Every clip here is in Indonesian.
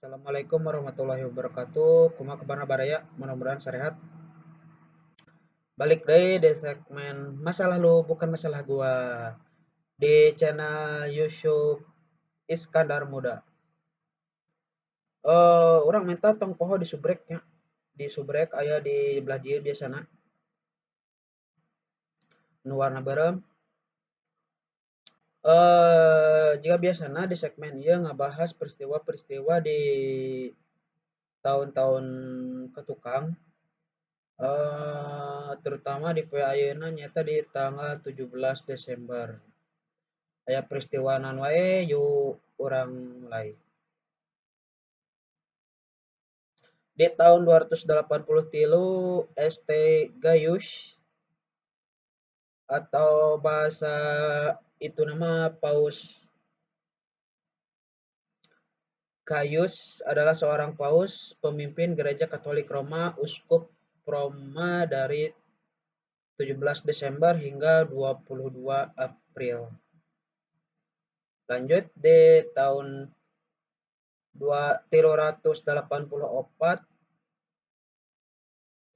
Assalamualaikum warahmatullahi wabarakatuh. Kumaha kabarna baraya? Mudah-mudahan sehat. Balik deui di segmen masalah lu bukan masalah gua di channel YouTube Iskandar Muda. Urang minta tong poho di subrek nya. Di subrek aya di belah dieu biasana nu warna beureum. Jika biasana di segmen ieu ngabahas peristiwa-peristiwa di tahun-tahun ketukang. Terutama di poe ayeuna nyaeta di tanggal 17 Desember. Aya peristiwa naon wae yuk urang mulai. Di tahun 283 ST Gaius atau bahasa itu nama Paus Gaius adalah seorang paus, pemimpin gereja Katolik Roma, uskup Roma dari 17 Desember hingga 22 April. Lanjut di tahun 384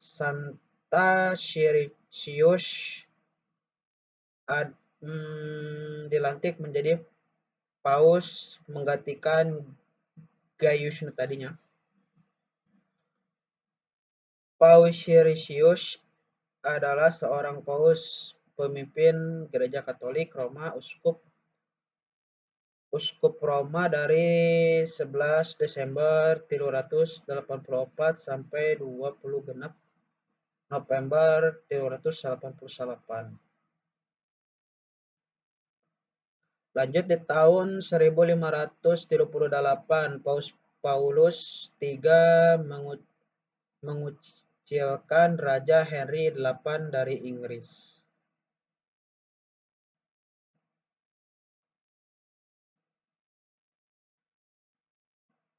Santa Siricius dilantik menjadi paus menggantikan Gaius tadinya. Paus Siricius adalah seorang paus pemimpin gereja Katolik Roma, uskup Roma dari 11 Desember 384 sampai 26 November 388. Lanjut di tahun 1538 Paus Paulus III mengucilkan Raja Henry VIII dari Inggris.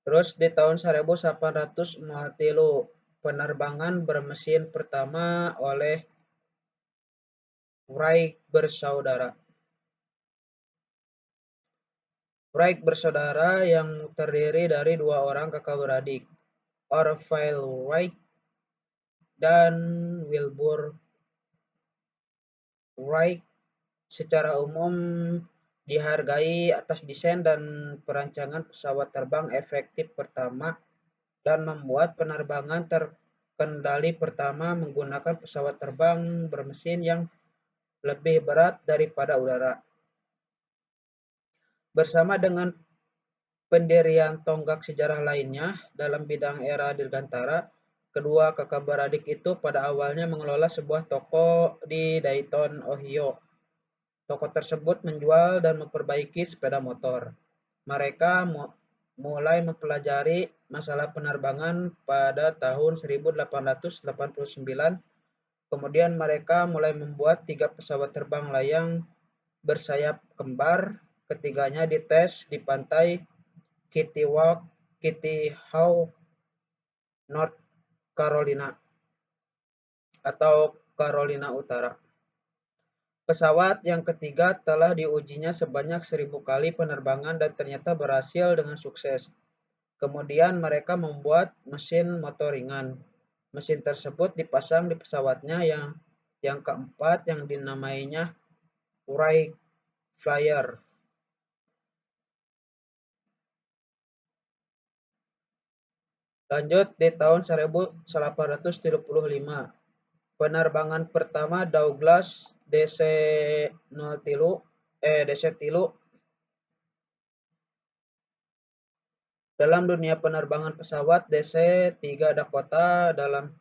Terus di tahun 1803 penerbangan bermesin pertama oleh Wright bersaudara. Wright bersaudara yang terdiri dari dua orang kakak beradik, Orville Wright dan Wilbur Wright, secara umum dihargai atas desain dan perancangan pesawat terbang efektif pertama dan membuat penerbangan terkendali pertama menggunakan pesawat terbang bermesin yang lebih berat daripada udara. Bersama dengan pendirian tonggak sejarah lainnya dalam bidang era dirgantara, kedua kakak beradik itu pada awalnya mengelola sebuah toko di Dayton, Ohio. Toko tersebut menjual dan memperbaiki sepeda motor. Mereka mulai mempelajari masalah penerbangan pada tahun 1889. Kemudian mereka mulai membuat 3 pesawat terbang layang bersayap kembar. Ketiganya dites di pantai Kitty Hawk, North Carolina atau Carolina Utara. Pesawat yang ketiga telah diujinya sebanyak 1000 kali penerbangan dan ternyata berhasil dengan sukses. Kemudian mereka membuat mesin motor ringan. Mesin tersebut dipasang di pesawatnya yang keempat yang dinamainya Wright Flyer. Lanjut di tahun 1875, penerbangan pertama Douglas DC-3 dalam dunia penerbangan pesawat. DC-3 Dakota dalam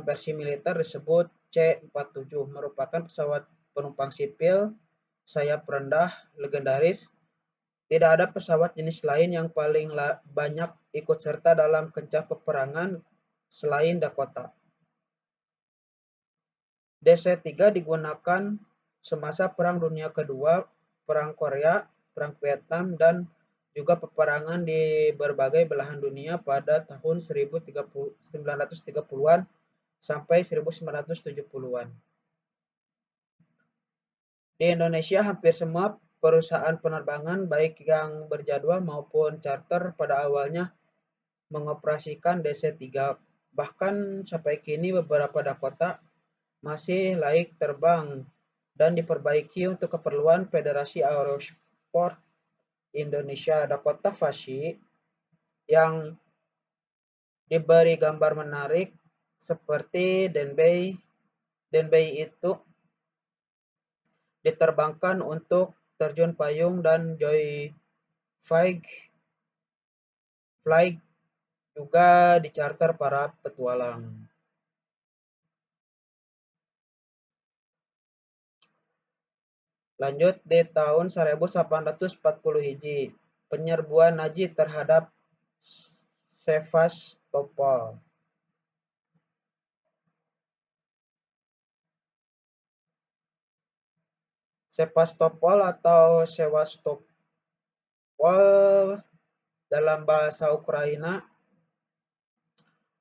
versi militer disebut C-47 merupakan pesawat penumpang sipil sayap rendah legendaris. Tidak ada pesawat jenis lain yang paling banyak ikut serta dalam kancah peperangan selain Dakota. DC-3 digunakan semasa Perang Dunia Kedua, Perang Korea, Perang Vietnam, dan juga peperangan di berbagai belahan dunia pada tahun 1930-an sampai 1970-an. Di Indonesia hampir semua perusahaan penerbangan baik yang berjadwal maupun charter pada awalnya mengoperasikan DC-3. Bahkan sampai kini beberapa Dakota masih layak terbang dan diperbaiki untuk keperluan Federasi Aerosport Indonesia. Dakota Fasci yang diberi gambar menarik seperti Denbei itu diterbangkan untuk terjun payung dan flight juga dicarter para petualang. Lanjut di tahun 1841, penyerbuan Nazi terhadap Sevastopol. Sevastopol atau Sevastopol dalam bahasa Ukraina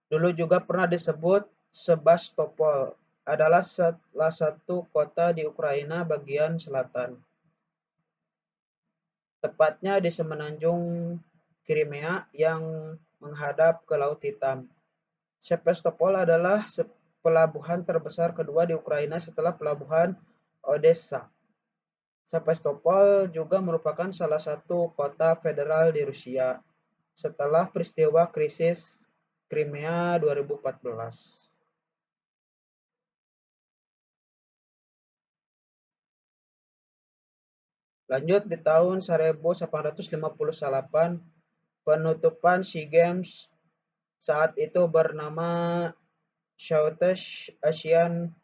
dulu juga pernah disebut Sebastopol, adalah salah satu kota di Ukraina bagian selatan, tepatnya di semenanjung Crimea yang menghadap ke Laut Hitam. Sevastopol adalah pelabuhan terbesar kedua di Ukraina setelah pelabuhan Odessa. Sevastopol juga merupakan salah satu kota federal di Rusia setelah peristiwa krisis Crimea 2014. Lanjut di tahun 1858, penutupan SEA Games saat itu bernama Southeast Asian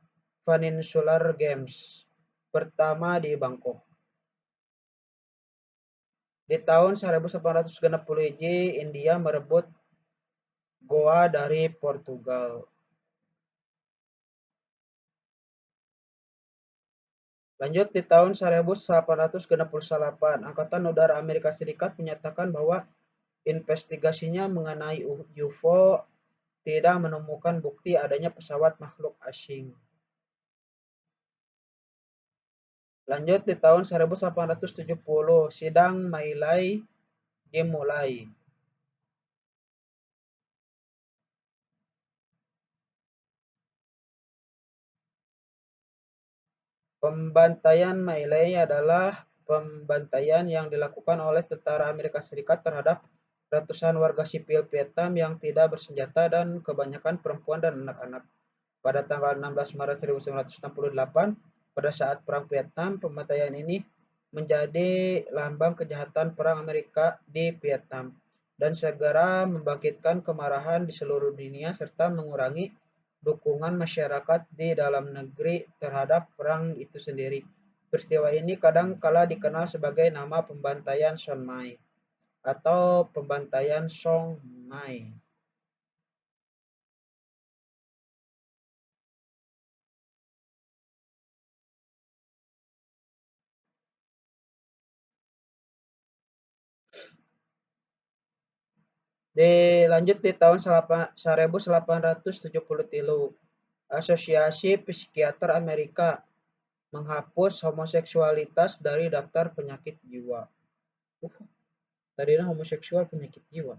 Peninsular Games pertama di Bangkok. Di tahun 1861, India merebut Goa dari Portugal. Lanjut di tahun 1868, Angkatan Udara Amerika Serikat menyatakan bahwa investigasinya mengenai UFO tidak menemukan bukti adanya pesawat makhluk asing. Lanjut di tahun 1870, sidang My Lai dimulai. Pembantaian My Lai adalah pembantaian yang dilakukan oleh tentara Amerika Serikat terhadap ratusan warga sipil Vietnam yang tidak bersenjata dan kebanyakan perempuan dan anak-anak. Pada tanggal 16 Maret 1968, pada saat Perang Vietnam, pembantaian ini menjadi lambang kejahatan perang Amerika di Vietnam dan segera membangkitkan kemarahan di seluruh dunia serta mengurangi dukungan masyarakat di dalam negeri terhadap perang itu sendiri. Peristiwa ini kadang kala dikenal sebagai nama pembantaian Son Mai atau pembantaian Song Mai. Dilanjut di tahun 1873, Asosiasi Psikiater Amerika menghapus homoseksualitas dari daftar penyakit jiwa. Tadinya homoseksual penyakit jiwa.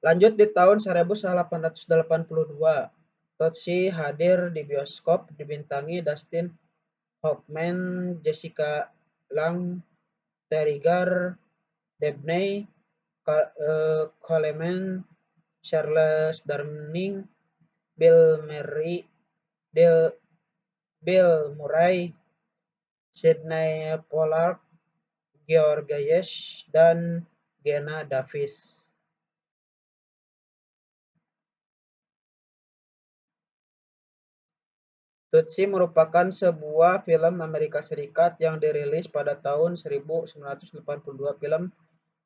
Lanjut di tahun 1882, Tootsie hadir di bioskop dibintangi Dustin Hoffman, Jessica Lange, Terry Garr, Dabney Coleman, Charles Darning, Bill Murray, Sidney Pollack, George dan Geena Davis. Tootsie merupakan sebuah film Amerika Serikat yang dirilis pada tahun 1982. Film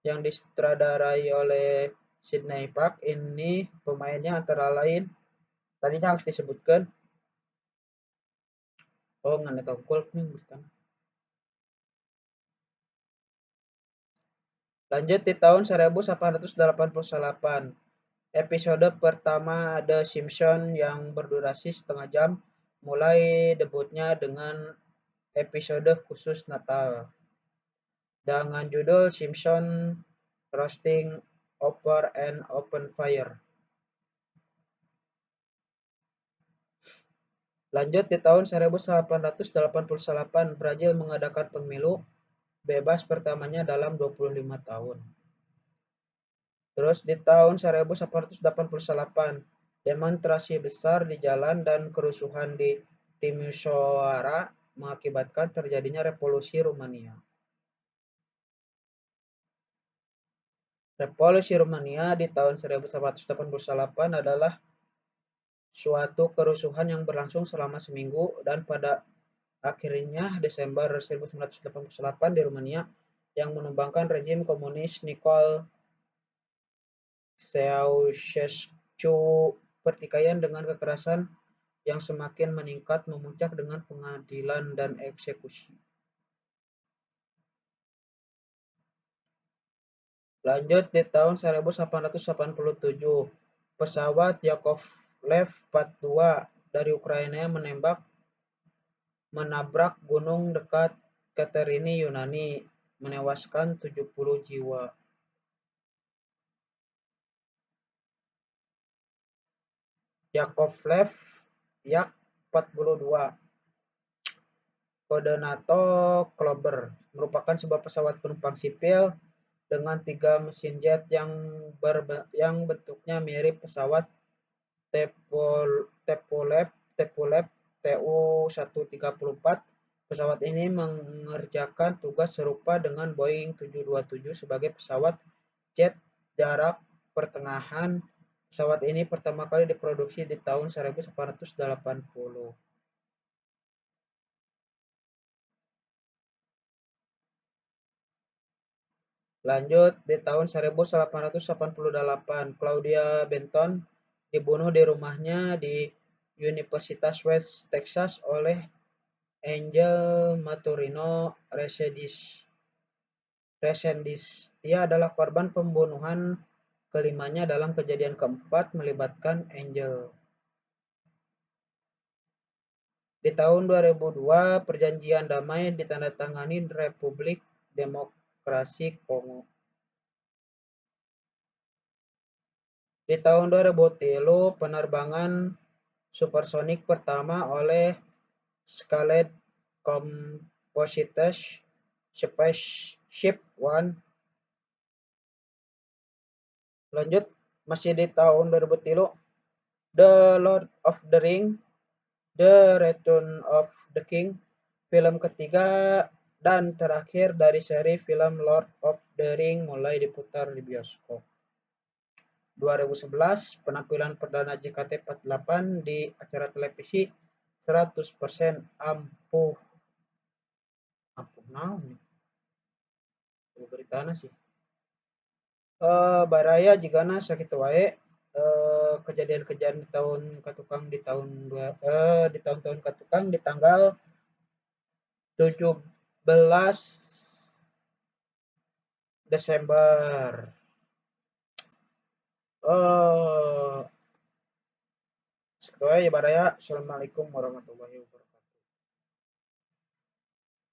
yang disutradarai oleh Sidney Park ini pemainnya antara lain tadinya harus disebutkan ngan eta unggul nih beritana. Lanjut di tahun 1888, episode pertama The Simpsons yang berdurasi setengah jam mulai debutnya dengan episode khusus Natal dengan judul Simpson Roasting Over an Open Fire. Lanjut, di tahun 1888, Brazil mengadakan pemilu bebas pertamanya dalam 25 tahun. Terus di tahun 1888, demonstrasi besar di jalan dan kerusuhan di Timisoara mengakibatkan terjadinya revolusi Rumania. Revolusi Rumania di tahun 1888 adalah suatu kerusuhan yang berlangsung selama seminggu dan pada akhirnya Desember 1988 di Rumania yang menumbangkan rezim komunis Nicol Ceausescu. Pertikaian dengan kekerasan yang semakin meningkat memuncak dengan pengadilan dan eksekusi. Lanjut, di tahun 1887, pesawat Yakovlev 42 dari Ukraina menabrak gunung dekat Katerini, Yunani, menewaskan 70 jiwa. Yakovlev Yak 42, kode NATO Clover, merupakan sebuah pesawat penumpang sipil dengan 3 mesin jet yang bentuknya mirip pesawat Tupolev Tu-134. Pesawat ini mengerjakan tugas serupa dengan Boeing 727 sebagai pesawat jet jarak pertengahan. Pesawat ini pertama kali diproduksi di tahun 1880. Lanjut, di tahun 1888, Claudia Benton dibunuh di rumahnya di Universitas West Texas oleh Angel Maturino Resendiz. Dia adalah korban pembunuhan kelimanya dalam kejadian keempat melibatkan Angel. Di tahun 2002, perjanjian damai ditandatangani Republik Demokrasi Kongo. Di tahun 2003, penerbangan supersonik pertama oleh Scarlet Composites Spaceship One. Lanjut, masih di tahun 2003, The Lord of the Ring, The Return of the King, film ketiga dan terakhir dari seri film Lord of the Ring mulai diputar di bioskop. 2011, penampilan perdana JKT48 di acara televisi 100% ampuh. Ampuh naon? Beritana sih. Baraya jigana sakitu wae kejadian-kejadian di tahun katukang di tahun-tahun katukang di tanggal 17 Desember. Sekitu wae ya baraya. Assalamualaikum warahmatullahi wabarakatuh.